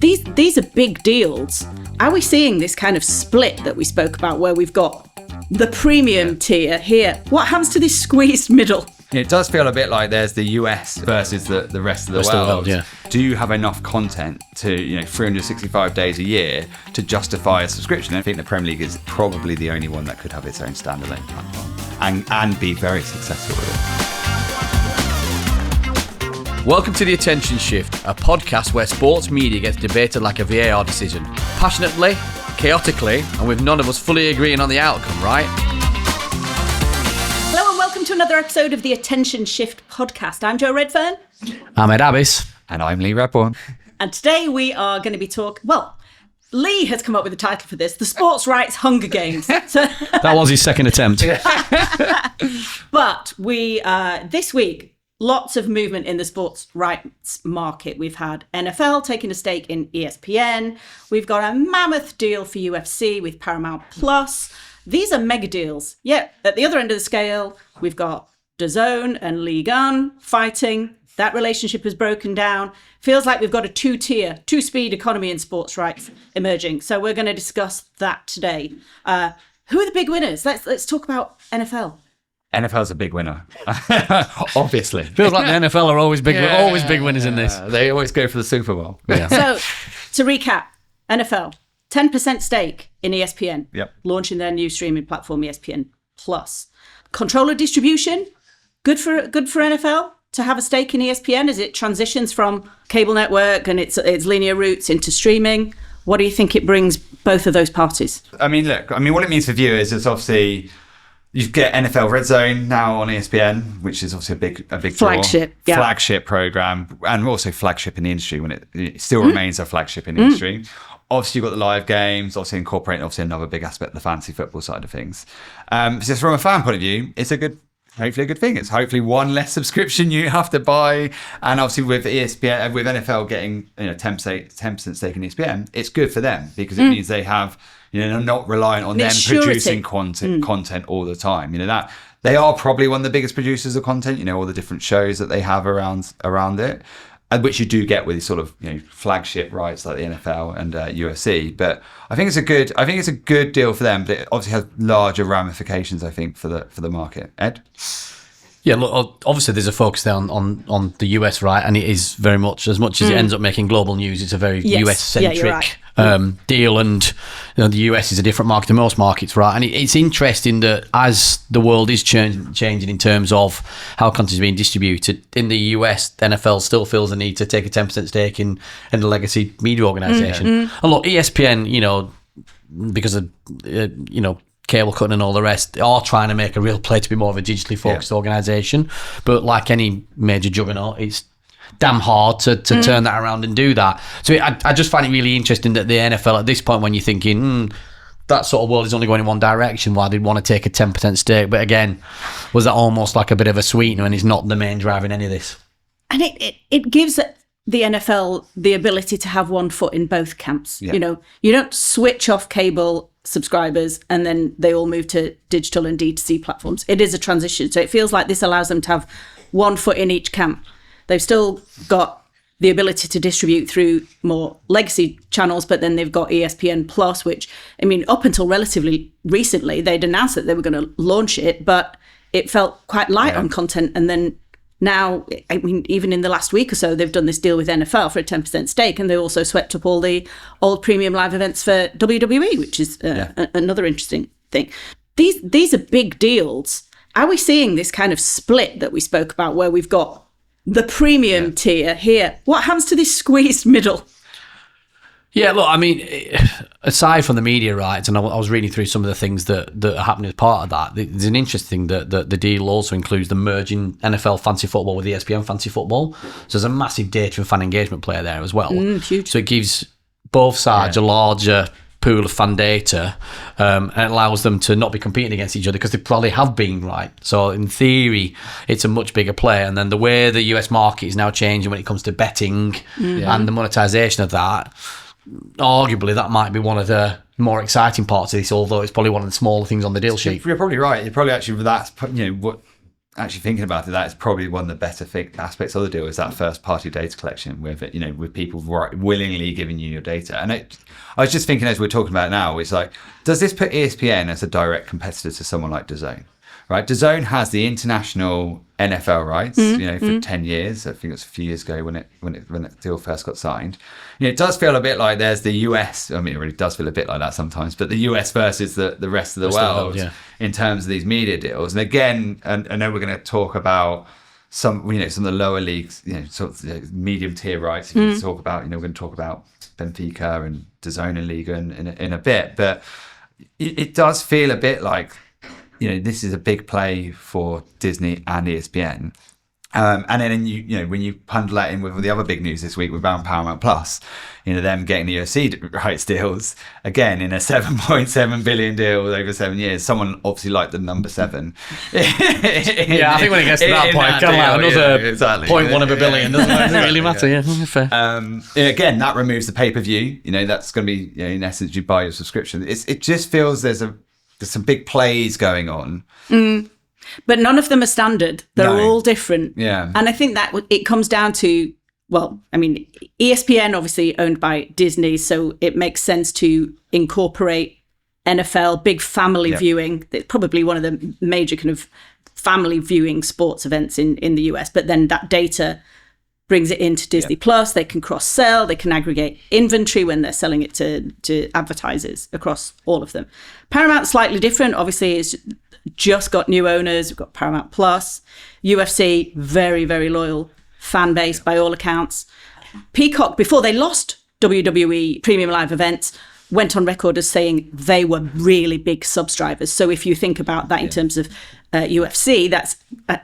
These are big deals. Are we seeing this kind of split that we spoke about where we've got the premium tier here? What happens to this squeezed middle? It does feel a bit like there's the US versus the rest of the world. Yeah. Do you have enough content to, 365 days a year to justify a subscription? I think the Premier League is probably the only one that could have its own standalone platform and be very successful with it. Welcome to The Attention Shift, a podcast where sports media gets debated like a VAR decision. Passionately, chaotically, and with none of us fully agreeing on the outcome, right? Hello and welcome to another episode of the Attention Shift podcast. I'm Jo Redfern. I'm Ed Abbas. And I'm Lee Redbourne. And today we are going to be talking, Lee has come up with the title for this, the Sports Rights Hunger Games. So, that was his second attempt. But we, this week, lots of movement in the sports rights market. We've had NFL taking a stake in ESPN. We've got a mammoth deal for UFC with Paramount Plus. These are mega deals. Yeah, at the other end of the scale, we've got DAZN and Ligue fighting. That relationship has broken down. Feels like we've got a two-speed economy in sports rights emerging. So we're going to discuss that today. Who are the big winners? Let's talk about NFL. NFL's a big winner, obviously. Feels like the NFL are always big winners in this. They always go for the Super Bowl. Yeah. So to recap, NFL, 10% stake in ESPN, launching their new streaming platform, ESPN Plus. Controller distribution, good for NFL to have a stake in ESPN as it transitions from cable network and its linear routes into streaming. What do you think it brings both of those parties? What it means for viewers is obviously you get NFL Red Zone now on ESPN, which is obviously a big flagship program, and also flagship in the industry when it still remains a flagship in the industry. Obviously, you've got the live games, obviously incorporating another big aspect, the fantasy football side of things. So from a fan point of view, it's hopefully a good thing. It's hopefully one less subscription you have to buy. And obviously with ESPN, with NFL getting 10% stake in ESPN, it's good for them because it means they have, not reliant on them producing content all the time. That they are probably one of the biggest producers of content, all the different shows that they have around it. Which you do get with these sort of flagship rights like the NFL and UFC, but I think it's a good deal for them. But it obviously has larger ramifications, I think, for the market. Ed? Yeah, look, obviously there's a focus there on the US, right? And it is very much as it ends up making global news. It's a very US centric deal, and the US is a different market to most markets, right? And it's interesting that as the world is changing in terms of how content is being distributed in the US, the NFL still feels the need to take a 10% stake in the legacy media organization. And look, ESPN, because of cable cutting and all the rest, are trying to make a real play to be more of a digitally focused organisation. But like any major juggernaut, it's damn hard to turn that around and do that. So I just find it really interesting that the NFL at this point, when you're thinking, that sort of world is only going in one direction, why they'd want to take a 10% stake. But again, was that almost like a bit of a sweetener, and it's not the main driver in any of this? And it gives the NFL the ability to have one foot in both camps. Yeah. You don't switch off cable subscribers and then they all move to digital and D2C platforms. It is a transition. So it feels like this allows them to have one foot in each camp. They've still got the ability to distribute through more legacy channels, but then they've got ESPN Plus, which, up until relatively recently, they'd announced that they were going to launch it, but it felt quite light on content. And then now, even in the last week or so, they've done this deal with NFL for a 10% stake, and they also swept up all the old premium live events for WWE, which is another interesting thing. These are big deals. Are we seeing this kind of split that we spoke about where we've got the premium tier here? What happens to this squeezed middle? Yeah, look, aside from the media rights, and I was reading through some of the things that are happening as part of that, there's an interesting that the deal also includes the merging NFL fantasy football with ESPN fantasy football. So there's a massive data and fan engagement player there as well. Huge. So it gives both sides a larger pool of fan data, and it allows them to not be competing against each other because they probably have been, right? So in theory, it's a much bigger play. And then the way the US market is now changing when it comes to betting and the monetization of that, arguably that might be one of the more exciting parts of this, although it's probably one of the smaller things on the deal sheet. You're probably right. You're probably actually, that's what actually thinking about it, that is probably one of the better aspects of the deal, is that first party data collection with it, with people willingly giving you your data. And I was just thinking, as we're talking about now, it's like, does this put ESPN as a direct competitor to someone like DAZN? Right, DAZN has the international NFL rights, for 10 years. I think it was a few years ago when the deal first got signed. It does feel a bit like there's the US. I mean, it really does feel a bit like that sometimes. But the US versus the rest of the world in terms of these media deals. And again, I know we're going to talk about some of the lower leagues, sort of medium tier rights. If you talk about, we're going to talk about Benfica and DAZN and Ligue in a bit. But it does feel a bit like, this is a big play for Disney and ESPN. And then when you bundle that in with the other big news this week with Paramount Plus, them getting the UFC rights deals, again, in a $7.7 billion deal over 7 years, someone obviously liked the number 7. I think when it gets to that point, kind of like another 0.1 of a billion, doesn't really matter. Fair. Again, that removes the pay-per-view. That's going to be, in essence, you buy your subscription. It just feels there's some big plays going on. But none of them are standard. They're all different. Yeah. And I think that it comes down to, ESPN obviously owned by Disney, so it makes sense to incorporate NFL, big family viewing. It's probably one of the major kind of family viewing sports events in the US. But then that data brings it into Disney Plus. They can cross-sell. They can aggregate inventory when they're selling it to advertisers across all of them. Paramount's slightly different. Obviously, it's just got new owners. We've got Paramount Plus. UFC, very, very loyal fan base by all accounts. Peacock, before they lost WWE Premium Live Events, went on record as saying they were really big subscribers. So if you think about that in terms of UFC, that's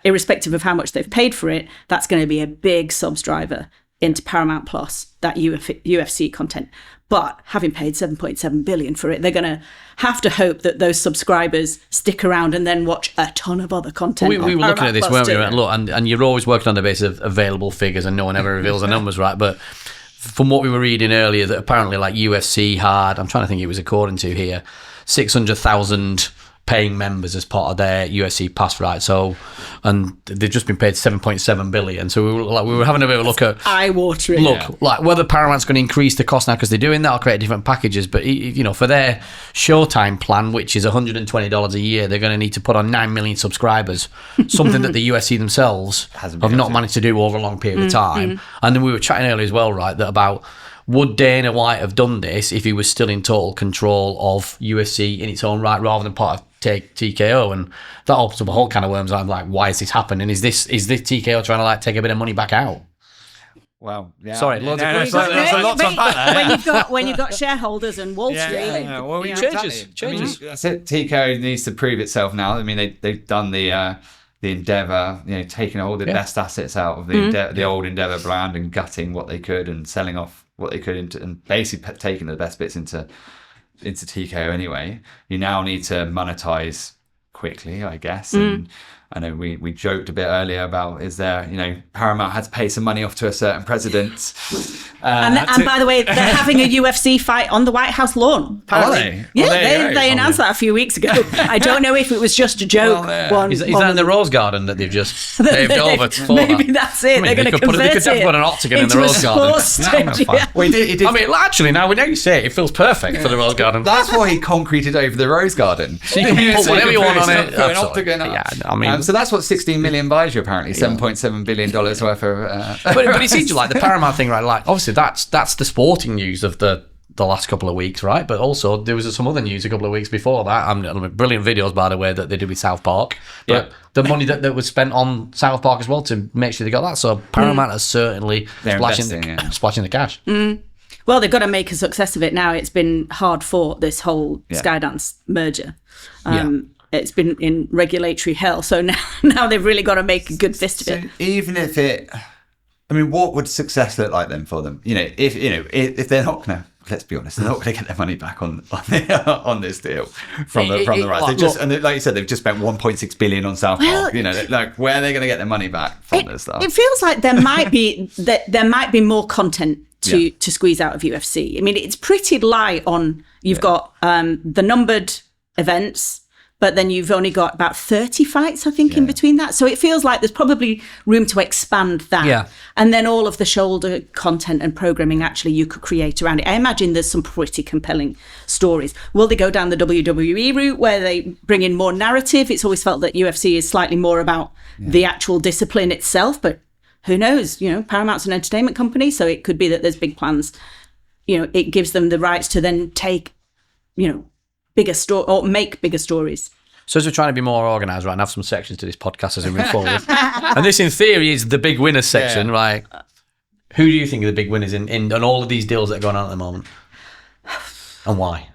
irrespective of how much they've paid for it, that's going to be a big subscriber into Paramount Plus, that UFC content. But having paid $7.7 billion for it, they're going to have to hope that those subscribers stick around and then watch a ton of other content. We were looking at this, weren't we? Look, and you're always working on the basis of available figures, and no one ever reveals the numbers, right? But from what we were reading earlier, that apparently like UFC had, I'm trying to think it was according to here, 600,000 paying members as part of their UFC pass, right? So, and they've just been paid $7.7 billion. So we were having a bit of a look at eye-watering. Like whether Paramount's going to increase the cost now because they're doing that, or create different packages. But for their Showtime plan, which is $120 a year, they're going to need to put on 9 million subscribers, something that the UFC themselves have not managed to do over a long period of time. And then we were chatting earlier as well, right, that about, would Dana White have done this if he was still in total control of UFC in its own right, rather than part of TKO? And that opens up a whole can of worms. I'm like, why is this happening? Is this TKO trying to take a bit of money back out? Well, yeah. Sorry, lots of questions. When you've got shareholders and Wall Street. Well, it changes. That's it. TKO needs to prove itself now. I mean, they've done the Endeavour, taking all the best assets out of the old Endeavour brand and gutting what they could and selling off what they could and basically taking the best bits into TKO anyway. You now need to monetize quickly, I guess. And I know we joked a bit earlier about, is there, Paramount had to pay some money off to a certain president. And by the way, they're having a UFC fight on the White House lawn. Are they? Yeah, they announced that a few weeks ago. I don't know if it was just a joke. Is that in the Rose Garden that they've just paved over for maybe that's it. They're going to convert they could definitely put an octagon in the Rose Garden. Well, he did. I mean, actually, now you say it, it feels perfect for the Rose Garden. That's why he concreted over the Rose Garden. So you can put whatever you want on it. An octagon up. Yeah, I mean, so that's what 16 million buys you, apparently. $7.7 billion worth of... But it seems like the Paramount thing, right? Like, obviously, that's the sporting news of the last couple of weeks, right? But also, there was some other news a couple of weeks before that. Brilliant videos, by the way, that they did with South Park. But the money that was spent on South Park as well to make sure they got that. So Paramount is certainly splashing the cash. Well, they've got to make a success of it now. It's been hard fought, this whole Skydance merger. It's been in regulatory hell. So now they've really got to make a good fist of it. Even if what would success look like then for them? If they're not going to, let's be honest, they're not going to get their money back on this deal from the rights. Like you said, they've just spent $1.6 billion on South Park. Where are they going to get their money back from this stuff? It feels like there might be more content to squeeze out of UFC. I mean, it's pretty light on. You've got the numbered events. but then you've only got about 30 fights, I think, in between that. So it feels like there's probably room to expand that. Yeah. And then all of the shoulder content and programming actually you could create around it. I imagine there's some pretty compelling stories. Will they go down the WWE route where they bring in more narrative? It's always felt that UFC is slightly more about the actual discipline itself, but who knows? Paramount's an entertainment company, so it could be that there's big plans. It gives them the rights to then take, bigger story or make bigger stories. So as we're trying to be more organised, right, and have some sections to this podcast as we move forward, and this in theory is the big winners section, right? Who do you think are the big winners in all of these deals that are going on at the moment, and why?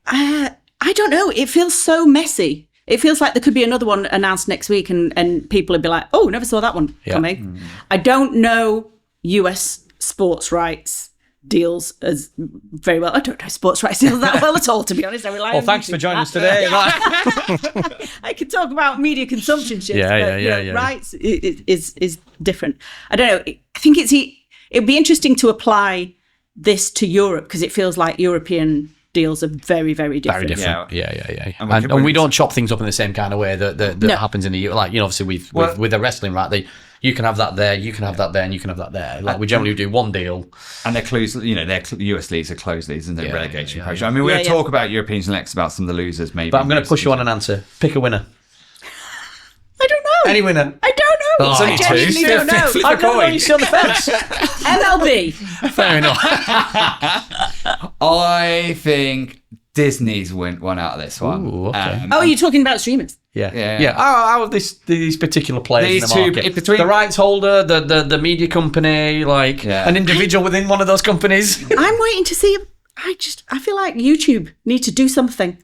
I don't know. It feels so messy. It feels like there could be another one announced next week, and people would be like, "Oh, never saw that one coming." I don't know US sports rights deals as very well. I don't know sports rights deals that well at all, to be honest. I rely on thanks for joining us today. I could talk about media consumption shit, but rights is different. I don't know. I think it'd be interesting to apply this to Europe because it feels like European deals are very, very different. Very different. Yeah. And we don't chop things up in the same kind of way that happens in the US. Like, obviously with the wrestling, right? You can have that there, you can have that there, and you can have that there. Like, we generally do one deal. And they're closed, their US leagues are closed leagues and they're relegation pressure. I mean, we're going to talk about Europeans next about some of the losers, maybe. But I'm going to push you on an answer. Pick a winner. I don't know. Any winner? I don't know. I genuinely don't know. Flip a coin. You on the fence. MLB. Fair enough. I think Disney's one out of this one. Ooh, okay. You're talking about streamers? Yeah. How are these particular players these in the market? The rights holder, the media company, an individual within one of those companies. I'm waiting to see. I feel like YouTube need to do something.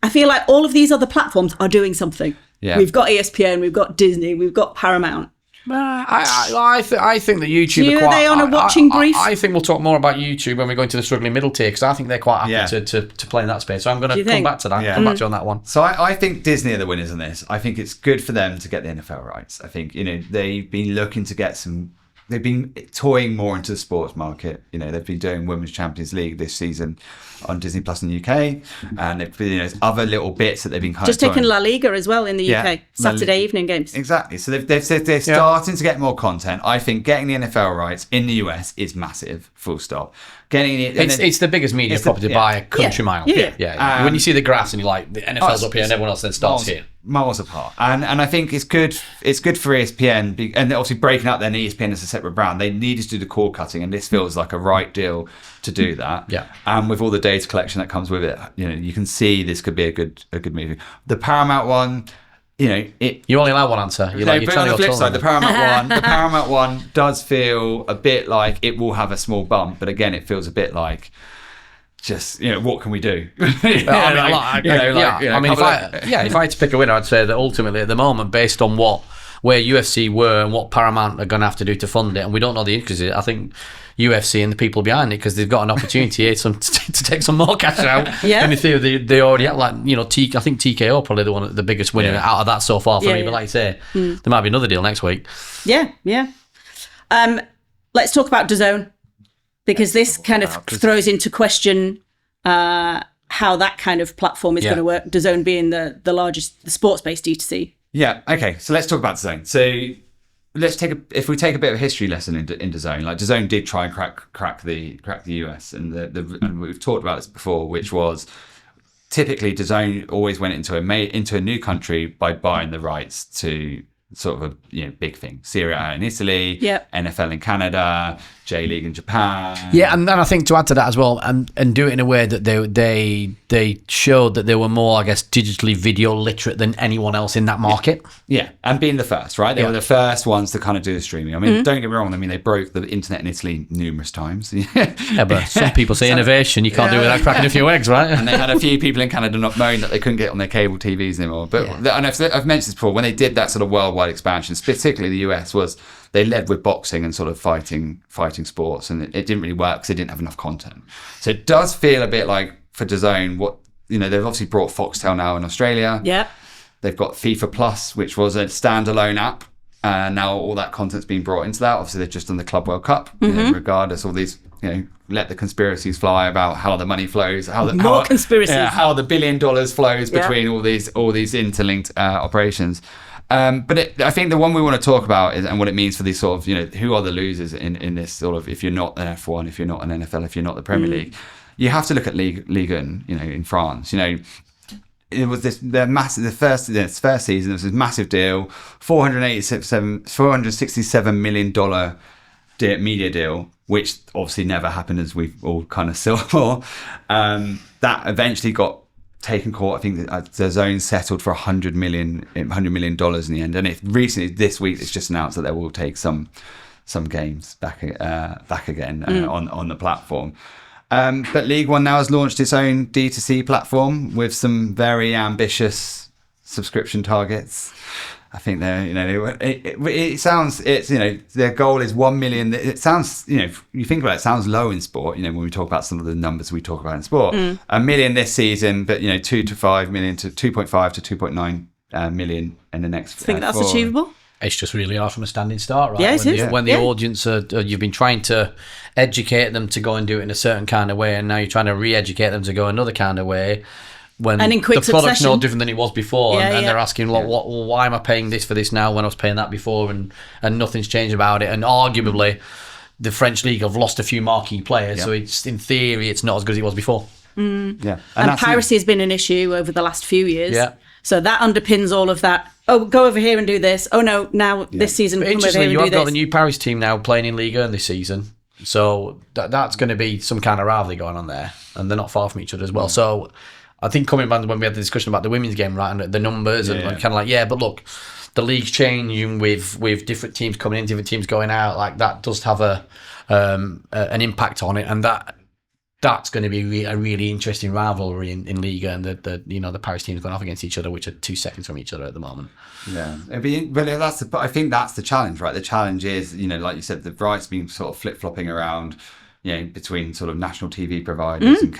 I feel like all of these other platforms are doing something. Yeah. We've got ESPN, we've got Disney, we've got Paramount. I think that YouTube are they on a watching brief? I think we'll talk more about YouTube when we go into the struggling middle tier because I think they're quite happy to play in that space. So I'm going to come back to that. Come back to you on that one. So I think Disney are the winners in this. I think it's good for them to get the NFL rights. I think they've been looking to get some. They've been toying more into the sports market. They've been doing Women's Champions League this season on Disney Plus in the UK, and there's other little bits that they've been just taking La Liga as well in the UK Saturday evening games. Exactly. So they've said they're starting to get more content. I think getting the NFL rights in the US is massive. Full stop. Getting it's the biggest media property by a country mile. Yeah. When you see the graphs and you're like, the NFL's up here and everyone else then starts here. Miles apart, and I think it's good. It's good for ESPN, and obviously breaking out then ESPN as a separate brand. They needed to do the cord cutting, and this feels like a right deal to do that. Yeah, and with all the data collection that comes with it, you can see this could be a good movie. The Paramount one, you only allow one answer. But on the flip side, the Paramount one does feel a bit like it will have a small bump, but again, it feels a bit like. Just what can we do? If I had to pick a winner, I'd say that ultimately at the moment, based on where UFC were and what Paramount are going to have to do to fund it, and we don't know the intricacies. I think UFC and the people behind it, because they've got an opportunity here to take some more cash out. And in theory, they already have, I think TKO probably the biggest winner out of that so far for me. But like I say, there might be another deal next week. Yeah. Let's talk about DAZN. Because this kind of throws into question how that kind of platform is going to work. DAZN being the largest, the sports-based D2C. Yeah. Okay. So let's talk about DAZN. So if we take a bit of a history lesson in DAZN, like DAZN did try and crack the US, and we've talked about this before, which was typically DAZN always went into a new country by buying the rights to sort of a big thing. Serie A in Italy, NFL in Canada, J League in Japan. Yeah, and then I think to add to that as well, and do it in a way that they showed that they were more, I guess, digitally video literate than anyone else in that market. Yeah, and being the first, right? They were the first ones to kind of do the streaming. I mean, don't get me wrong. I mean, they broke the internet in Italy numerous times. But some people say innovation, you can't do it without cracking a few eggs, right? And they had a few people in Canada not knowing that they couldn't get on their cable TVs anymore. But and I've mentioned this before, when they did that sort of worldwide expansion, particularly the US, was they led with boxing and sort of fighting sports, and it didn't really work because they didn't have enough content. So it does feel a bit like for DAZN, they've obviously brought Foxtel now in Australia. Yeah. They've got FIFA Plus, which was a standalone app. Now all that content's been brought into that. Obviously, they've just done the Club World Cup, regardless of all these, let the conspiracies fly about how the money flows, how the $1 billion flows between all these interlinked operations. But I think the one we want to talk about is, and what it means for these sort of, who are the losers in this sort of, if you're not an F1, if you're not an NFL, if you're not the Premier League, you have to look at Ligue 1, in France. It was the first season, it was this massive deal, $467 million media deal, which obviously never happened, as we've all kind of saw. That eventually got taken court. I think the DAZN settled for $100 million in the end. And recently, this week, it's just announced that they will take some games back again on the platform. But Ligue 1 now has launched its own D2C platform with some very ambitious subscription targets. I think their goal is 1 million. It sounds, if you think about it, it sounds low in sport. When we talk about some of the numbers we talk about in sport, 1 million this season, but 2 to 5 million to 2.5 to 2.9 million in the next. Think that's achievable? It's just really hard from a standing start, right? Yeah, it is. When the audience you've been trying to educate them to go and do it in a certain kind of way, and now you're trying to re-educate them to go another kind of way. When and in quick the product's succession. no different than it was before, and they're asking, why am I paying this for this now when I was paying that before, and nothing's changed about it? And arguably, the French League have lost a few marquee players, so it's in theory it's not as good as it was before. Yeah, and piracy has been an issue over the last few years. Yeah. So that underpins all of that. Oh, go over here and do this. Oh no, now this season, come over here and do this. You have got the new Paris team now playing in Ligue 1 this season, so that's going to be some kind of rivalry going on there, and they're not far from each other as well. So I think coming back when we had the discussion about the women's game, right, and the numbers, and kind of like, but look, the league's changing with different teams coming in, different teams going out. Like that does have an impact on it, and that's going to be a really interesting rivalry in Liga, and the Paris teams going off against each other, which are 2 seconds from each other at the moment. Yeah, but I think that's the challenge, right? The challenge is, like you said, the rights being sort of flip flopping around, between sort of national TV providers and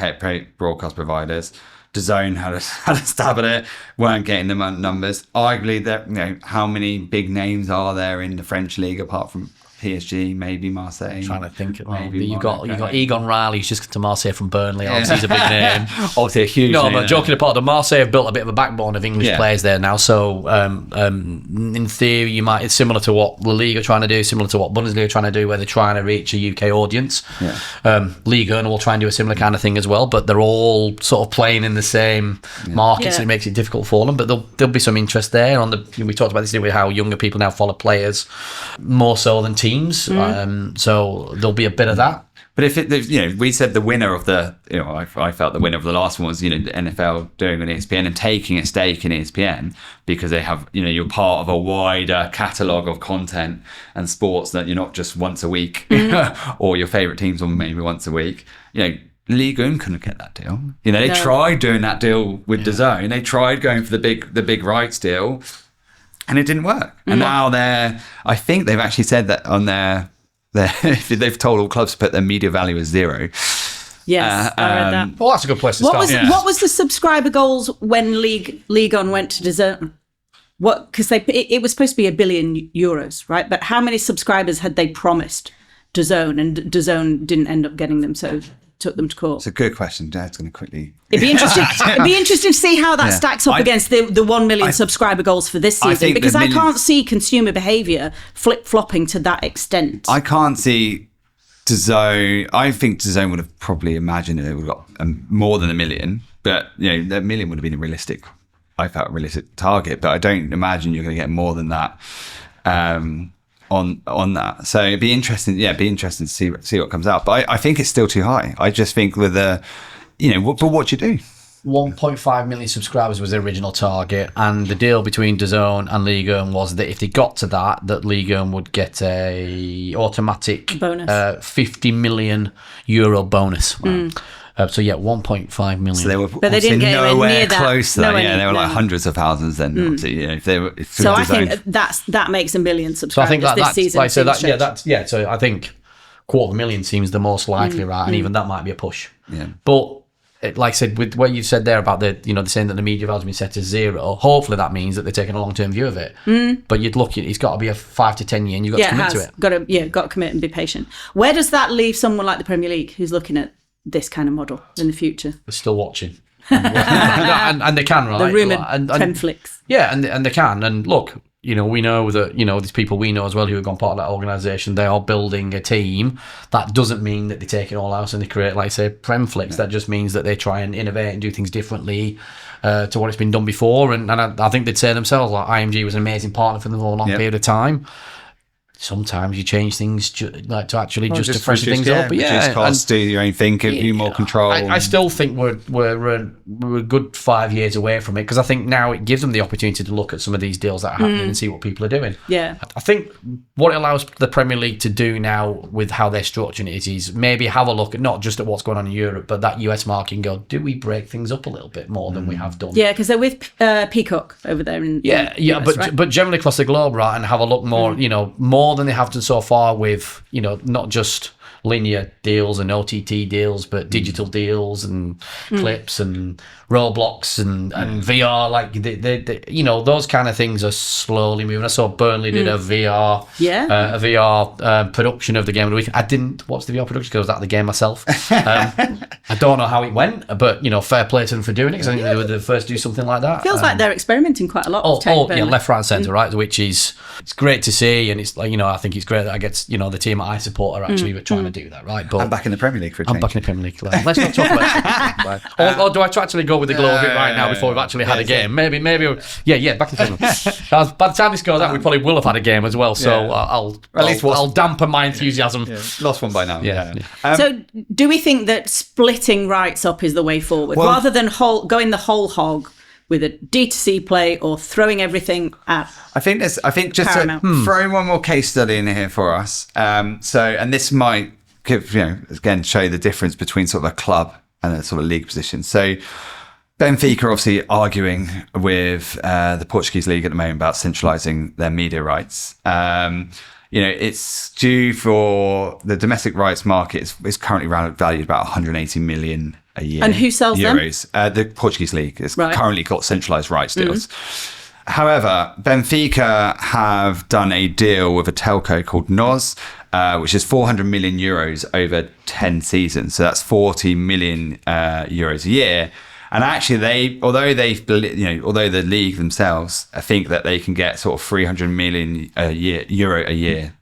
broadcast providers. DAZN had a stab at it, weren't getting the numbers. Arguably, that how many big names are there in the French league apart from PSG, maybe Marseille? I'm trying to think. Maybe you've got Egon Riley, who's just come to Marseille from Burnley. Obviously, he's a big name. Obviously, a huge name. No, but joking apart, the Marseille have built a bit of a backbone of English players there now. So, in theory, it's similar to what La Liga are trying to do, similar to what Bundesliga are trying to do, where they're trying to reach a UK audience. Yeah. Ligue 1 will try and do a similar kind of thing as well, but they're all sort of playing in the same markets, and it makes it difficult for them. But there'll be some interest there. We talked about this with how younger people now follow players more so than teams. So there'll be a bit of that. But if we said the winner of the, I felt the winner of the last one was, the NFL doing an ESPN and taking a stake in ESPN because they have, you're part of a wider catalogue of content and sports that you're not just once a week or your favourite teams on maybe once a week. Ligue 1 couldn't get that deal. They tried doing that deal with DAZN. They tried going for the big rights deal. And it didn't work. And now I think they've actually said that on they've told all clubs to put their media value as 0. Yes, I read that. Well, that's a good place to start. What was the subscriber goals when Ligue 1 went to DAZN? Because it was supposed to be €1 billion, right? But how many subscribers had they promised DAZN? And DAZN didn't end up getting them, so took them to court. It's a good question. Dad's going to quickly. It'd be interesting to see how that stacks up against the 1 million subscriber goals for this season, because I can't see consumer behaviour flip-flopping to that extent. I can't see DAZN. I think DAZN would have probably imagined it would have got more than 1 million, but that 1 million would have been a realistic target, but I don't imagine you're going to get more than that. On that, so it'd be interesting. Yeah, it'd be interesting to see what comes out. But I think it's still too high. I just think with but what you do. 1.5 million subscribers was the original target, and the deal between DAZN and Ligue 1 was that if they got to that Ligue 1 would get a automatic bonus, €50 million bonus. So 1.5 million. So they were, but they didn't get nowhere near close to that. They were like hundreds of thousands. Then, if they were. So I think that makes 1 million subscribers this season. Like, so So I think 250,000 seems the most likely, right? And even that might be a push. Yeah. But like I said, with what you said there about the, they're saying that the media value has been set to 0. Hopefully that means that they're taking a long-term view of it. But you'd look at it's got to be a 5 to 10 year, and you've got to commit to it. Got to commit and be patient. Where does that leave someone like the Premier League who's looking at this kind of model in the future? They're still watching. and they can, right? The rumoured Premflix. Yeah, and they can. And look, we know that, these people we know as well who have gone part of that organisation, they are building a team. That doesn't mean that they take it all out and they create, like, say, Premflix. That just means that they try and innovate and do things differently to what it's been done before. And I think they'd say themselves, like, IMG was an amazing partner for them for a long period of time. Sometimes you change things to actually just to freshen things up. But reduce costs, do your own thing, give you more control. I still think we're a good 5 years away from it, because I think now it gives them the opportunity to look at some of these deals that are happening and see what people are doing. Yeah, I think what it allows the Premier League to do now with how they're structuring it is maybe have a look at not just at what's going on in Europe, but that US market, and go, do we break things up a little bit more than we have done? Yeah, because they're with Peacock over there in the US, but generally across the globe, right, and have a look more, more than they have done so far with, not just linear deals and OTT deals, but digital deals and clips and Roblox and VR, like those kind of things are slowly moving. I saw Burnley did a VR production of the game of the week. I didn't watch the VR production because I was at the game myself. I don't know how it went, but fair play to them for doing it, because I think they were the first to do something like that. Feels like they're experimenting quite a lot. Left, right, and centre, right, which is it's great to see, and it's like I think it's great that I get the team I support are actually trying to do that, right? But I'm back in the Premier League for a change. I'm back in the Premier League. Let's not talk about it. Or do I actually go with the glow of it right now before we've actually had a game? Maybe. Back in the Premier League. By the time this goes out, we probably will have had a game as well. So I'll dampen my enthusiasm. Lost one by now. So do we think that splitting rights up is the way forward, rather than going the whole hog with a D2C play, or throwing everything at? I think just to throw one more case study in here for us. And this might give, again, show you the difference between sort of a club and a sort of league position. So Benfica are obviously arguing with the Portuguese league at the moment about centralising their media rights. It's due for the domestic rights market is currently valued about 180 million a year. And who sells euros? The Portuguese league has currently got centralised rights deals. However, Benfica have done a deal with a telco called NOS, which is 400 million euros over 10 seasons. So that's 40 million euros a year. And actually, although the league themselves think that they can get sort of 300 million euro a year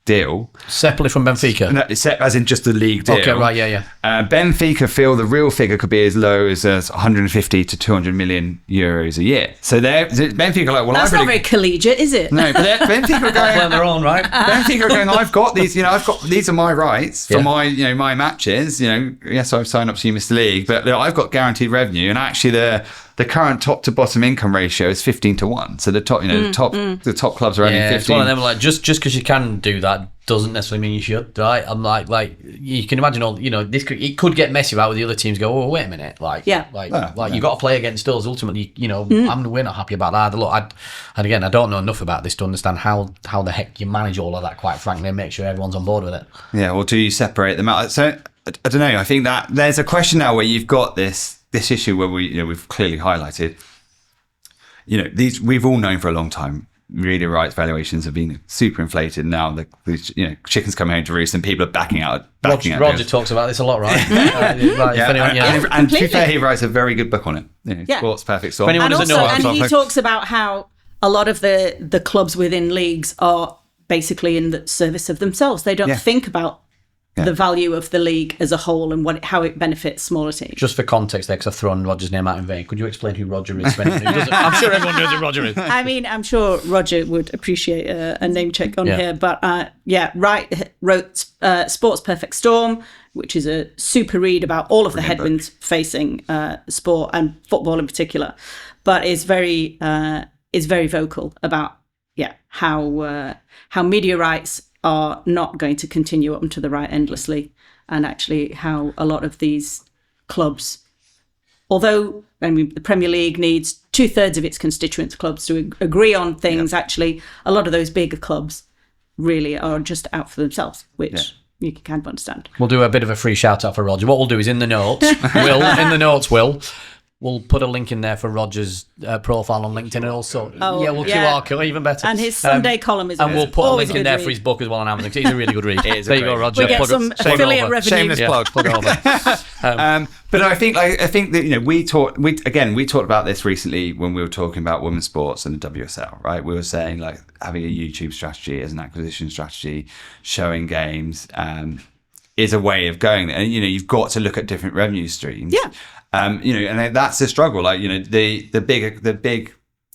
deal separately from Benfica. No, as in just the league deal. Okay, right, yeah. Benfica feel the real figure could be as low as 150 to 200 million euros a year. So Benfica are like, that's not very collegiate, is it? No, but Benfica are going on their own, right? Benfica are going, I've got these, these are my rights for my matches. Yes, I've signed up to you, Mr. League, but I've got guaranteed revenue, and actually the current top to bottom income ratio is 15-1. So the top, the top clubs are only 15. It's one of them, like, just because you can do that doesn't necessarily mean you should, right? I'm like you can imagine it could get messy, right? With the other teams go, oh, wait a minute, you got to play against us. Ultimately, we're not happy about that. Look, and again, I don't know enough about this to understand how the heck you manage all of that, quite frankly, and make sure everyone's on board with it. Yeah, well, do you separate them out? So I don't know. I think that there's a question now where you've got this issue where we've clearly highlighted, we've all known for a long time, media rights valuations have been super inflated. Now the chickens come home to roost and people are backing out. Roger talks about this a lot, right? And to be fair, he writes a very good book on it. Sports Perfect Storm. And he talks about how a lot of the clubs within leagues are basically in the service of themselves. They don't think about the value of the league as a whole and how it benefits smaller teams. Just for context there, because I've thrown Roger's name out in vain, could you explain who Roger is? I'm sure everyone knows who Roger is. I mean, I'm sure Roger would appreciate a name check on here, but wrote Sports Perfect Storm, which is a super read about all of the headwinds facing sport and football in particular, but is very vocal about how media rights are not going to continue up and to the right endlessly, and actually how a lot of these clubs, although the Premier League needs 2/3 of its constituent clubs to agree on things, actually a lot of those bigger clubs really are just out for themselves, which you can kind of understand. We'll do a bit of a free shout out for Roger. What we'll do is in the notes, we'll put a link in there for Roger's profile on LinkedIn, and also QR code, even better. And his Sunday column is, and we'll put a link in there for his book as well on Amazon, because he's a really good read. There you go, Roger. We get some affiliate revenue. Shameless plug. Plug over. But I think that we talked about this recently when we were talking about women's sports and the WSL, right? We were saying like having a YouTube strategy as an acquisition strategy, showing games is a way of going there. And you've got to look at different revenue streams. Yeah. And that's the struggle. Like, the big, the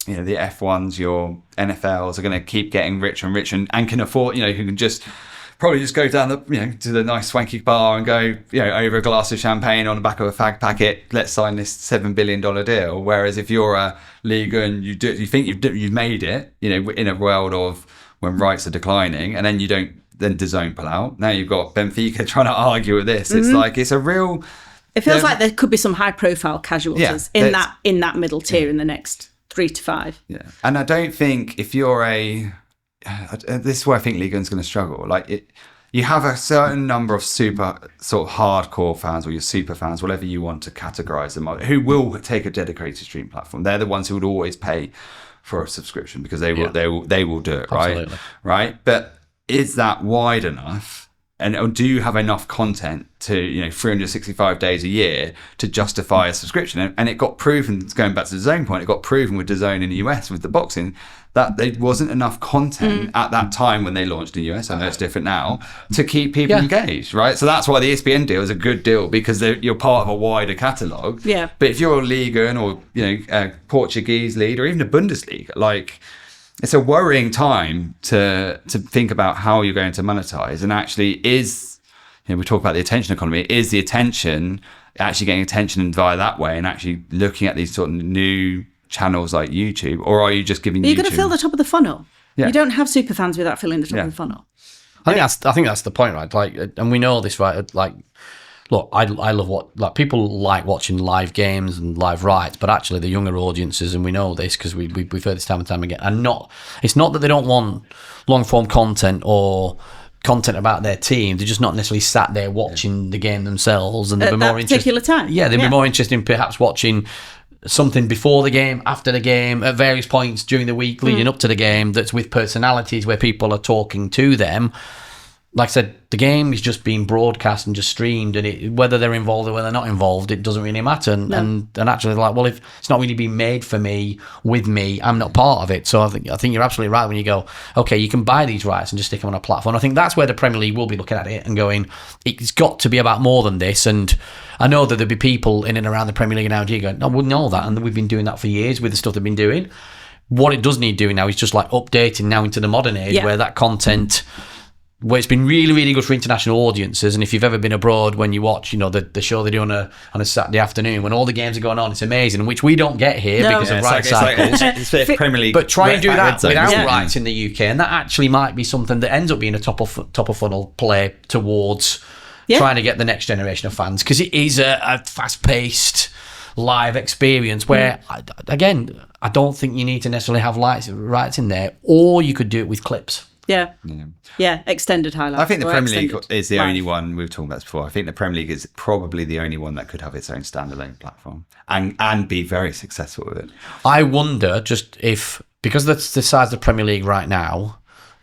F1s, your NFLs are going to keep getting richer and richer and can afford, who can probably just go down to the nice swanky bar and go, over a glass of champagne on the back of a fag packet, let's sign this $7 billion deal. Whereas if you're a Ligue and you think you've made it, in a world of when rights are declining, and then then DAZN pull out. Now you've got Benfica trying to argue with this. It's like, it's a real... It feels like there could be some high-profile casualties in that middle tier in the next 3 to 5. Yeah, and I don't think if you're this is where I think Ligue 1's going to struggle. Like you have a certain number of super sort of hardcore fans, or your super fans, whatever you want to categorize them, who will take a dedicated stream platform. They're the ones who would always pay for a subscription because they will do it, Absolutely. right? But is that wide enough? And do you have enough content to, 365 days a year to justify a subscription? And it got proven, going back to the DAZN point, it got proven with DAZN in the US with the boxing that there wasn't enough content at that time when they launched in the US. I know it's different now, to keep people engaged, right? So that's why the ESPN deal is a good deal, because you're part of a wider catalogue. Yeah. But if you're a Ligue 1 or, a Portuguese league or even a Bundesliga, like... it's a worrying time to think about how you're going to monetize, and actually we talk about the attention economy. Is the attention actually getting attention via that way, and actually looking at these sort of new channels like YouTube, or are you just giving? You're going to fill the top of the funnel. Yeah. You don't have super fans without filling the top of the funnel. I think that's the point, right? Like, and we know this, right? Like, look, I love people like watching live games and live rights, but actually the younger audiences, and we know this because we've heard this time and time again, it's not that they don't want long form content or content about their team. They're just not necessarily sat there watching the game themselves, and they'll be more interested. Particular time. Yeah, they'd be more interested in perhaps watching something before the game, after the game, at various points during the week leading up to the game, that's with personalities where people are talking to them. Like I said, the game is just being broadcast and just streamed, and whether they're involved or whether they're not involved, it doesn't really matter. And actually, like, well, if it's not really being made for me, with me, I'm not part of it. So I think you're absolutely right when you go, okay, you can buy these rights and just stick them on a platform. I think that's where the Premier League will be looking at it and going, it's got to be about more than this. And I know that there'll be people in and around the Premier League and LG going, no, we know that, and we've been doing that for years with the stuff they've been doing. What it does need doing now is just like updating now into the modern age, where that content... where it's been really, really good for international audiences. And if you've ever been abroad, when you watch, the show they do on a Saturday afternoon when all the games are going on, it's amazing, which we don't get here because of rights cycles. It's Premier League. But try and do that without rights in the UK, and that actually might be something that ends up being a top of funnel play towards trying to get the next generation of fans, because it is a fast-paced live experience where, again, I don't think you need to necessarily have rights in there, or you could do it with clips. Yeah, extended highlights. I think the Premier League is the only one, we've talked about this before, I think the Premier League is probably the only one that could have its own standalone platform and be very successful with it. I wonder just if, because that's the size of the Premier League right now,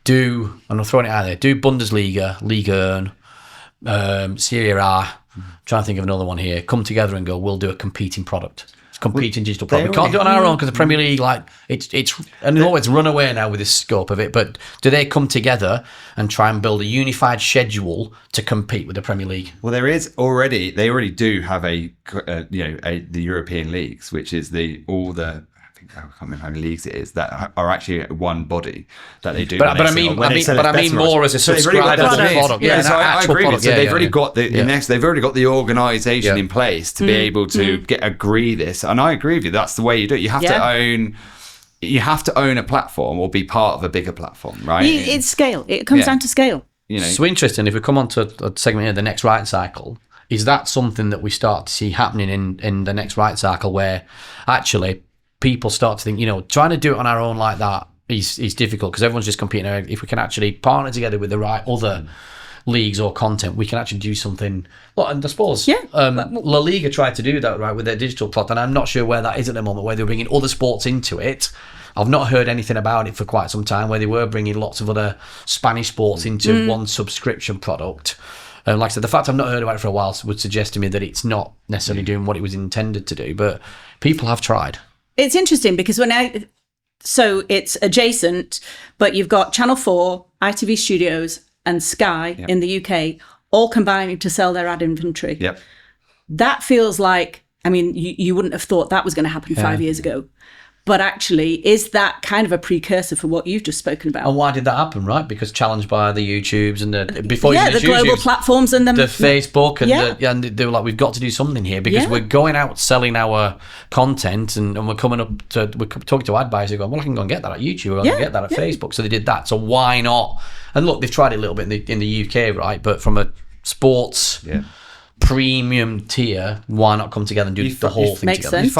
and I'm throwing it out there, do Bundesliga, Ligue 1, Serie A, trying to think of another one here, come together and go, we'll do a competing product. Competing digital product. We can't do it on our own because the Premier League, it's run away now with this scope of it. But do they come together and try and build a unified schedule to compete with the Premier League? Well, they already do have the European leagues, which is I can't remember how many leagues it is that are actually one body that they do. But I mean more as a subscriber product. Yeah, so I agree with you. So they've already got they've already got the organisation in place to be able to agree this, and I agree with you. That's the way you do it. You have to own a platform or be part of a bigger platform, right? It's scale. It comes down to scale. So interesting. If we come on to a segment here, the next right cycle. Is that something that we start to see happening in the next right cycle, where actually people start to think, trying to do it on our own like that is difficult because everyone's just competing. If we can actually partner together with the right other leagues or content, we can actually do something. Well, and I suppose La Liga tried to do that, right, with their digital product, and I'm not sure where that is at the moment, where they're bringing other sports into it. I've not heard anything about it for quite some time, where they were bringing lots of other Spanish sports into one subscription product. Like I said, the fact I've not heard about it for a while would suggest to me that it's not necessarily doing what it was intended to do, but people have tried. It's interesting because so it's adjacent, but you've got Channel 4, ITV Studios and Sky in the UK all combining to sell their ad inventory. Yep. That feels like, I mean, you wouldn't have thought that was going to happen 5 years ago. But actually, is that kind of a precursor for what you've just spoken about? And why did that happen, right? Because challenged by the YouTubes and the global platforms and the Facebook and they were like, we've got to do something here because we're going out selling our content and we're coming up to, we're talking to ad buyers who go, well, I can go and get that at YouTube, I can get that at Facebook. So they did that. So why not? And look, they've tried it a little bit in the UK, right? But from a sports premium tier, why not come together and do the whole thing together? You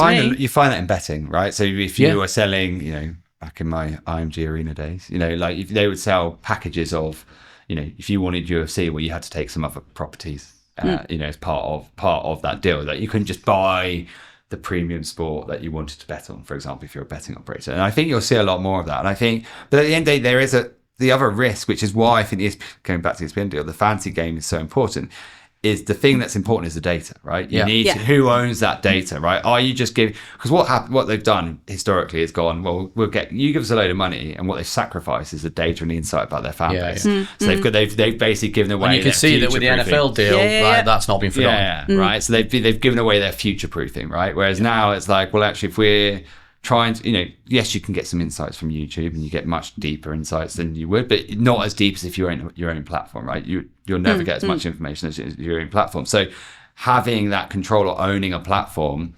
find that in betting, right? So if you were selling, back in my IMG Arena days, like if they would sell packages of, if you wanted UFC, well, you had to take some other properties, as part of that deal, that you couldn't just buy the premium sport that you wanted to bet on, for example, if you're a betting operator. And I think you'll see a lot more of that. And I think, but at the end of the day, there is the other risk, which is why I think going back to the ESPN deal, the fantasy game is so important. Is the thing that's important is the data, right? You need to, who owns that data, right? Are you just giving, because what they've done historically is gone, well, you give us a load of money, and what they've sacrificed is the data and the insight about their fan base. So they've basically given away. And you can see that with the NFL deal, right? That's not been forgotten. Right. So they've given away their future proofing, right? Whereas now it's like, well, actually, if we're trying to, yes, you can get some insights from YouTube and you get much deeper insights than you would, but not as deep as if you're in your own platform, right? You'll never get as much information as your own platform. So having that control or owning a platform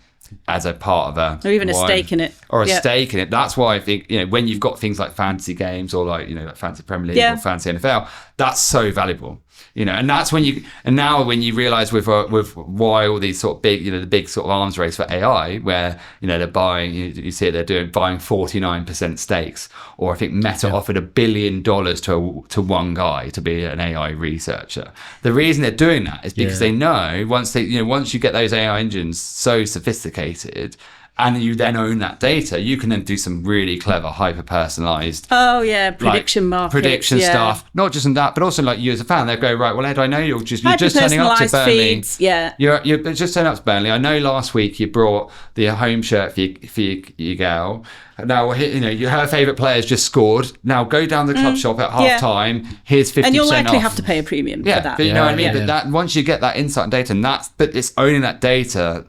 as a part of a... Or even a stake in it. Or a stake in it. That's why I think, when you've got things like fantasy games or like fantasy Premier League or fantasy NFL, that's so valuable. And that's when you realize with why all these sort of big, the big sort of arms race for AI, where, they're buying, you see it, buying 49% stakes, or I think Meta offered $1 billion to one guy to be an AI researcher. The reason they're doing that is because they know once you get those AI engines so sophisticated, and you then own that data, you can then do some really clever, hyper-personalised... prediction stuff. Not just in that, but also like you as a fan, they'll go, right, well, Ed, I know you're just turning up to Burnley. Feeds, You're just turning up to Burnley. I know last week you brought the home shirt for your gal. Now, her favourite player's just scored. Now go down the club shop at half-time. Here's 50% off. And you'll likely have to pay a premium for that. But you know what I mean? But that, once you get that insight and data, but it's owning that data,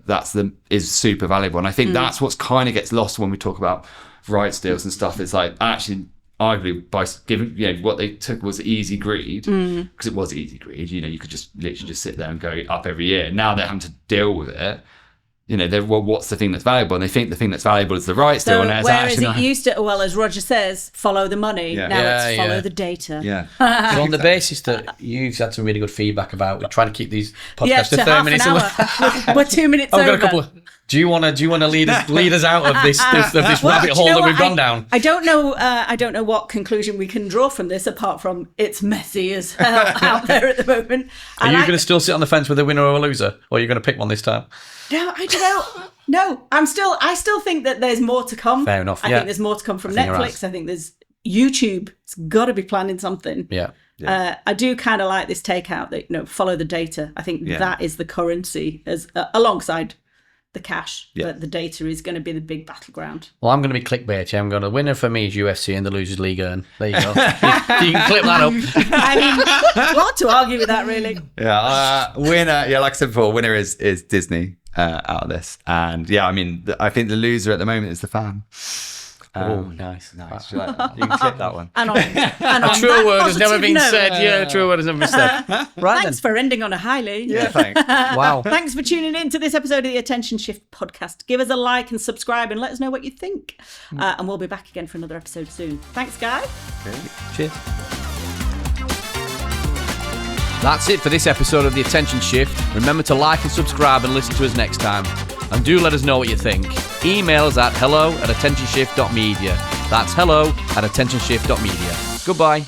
is super valuable. And I think that's what's kind of gets lost when we talk about rights deals and stuff. It's like, actually, arguably, by giving, what they took was easy greed, because it was easy greed. You could just literally just sit there and go up every year. Now they're having to deal with it. What's the thing that's valuable? And they think the thing that's valuable is the rights deal. And whereas it used to, as Roger says, follow the money. Now it's follow the data. So on the basis that you've had some really good feedback about, we're trying to keep these podcasts to 30 minutes. We're 2 minutes over. Got a couple. Do you want to lead us out of this rabbit hole that we've gone down? I don't know what conclusion we can draw from this, apart from it's messy as hell out there at the moment. Are you going to still sit on the fence with a winner or a loser, or are you going to pick one this time? No, I don't know. No, I still think that there's more to come. Fair enough. I think there's more to come from Netflix. I think there's YouTube. It's got to be planning something. I do kind of like this takeout that follow the data. I think that is the currency as alongside the cash, but the data is going to be the big battleground. Well, I'm going to be clickbaity. I'm going to winner for me is UFC and the loser's Ligue. And there you go. You can clip that up. I mean, what to argue with that, really? Winner. Like I said before, winner is Disney out of this, and I mean, I think the loser at the moment is the fan. Nice. You can clip that one. And a true word has never been said. A true word has never been said. Right. Thanks for ending on a high, Lee. Yeah, thanks. Wow. Thanks for tuning in to this episode of the Attention Shift podcast. Give us a like and subscribe and let us know what you think. And we'll be back again for another episode soon. Thanks, guys. Okay. Cheers. That's it for this episode of The Attention Shift. Remember to like and subscribe and listen to us next time. And do let us know what you think. Email us at hello@attentionshift.media. That's hello@attentionshift.media. Goodbye.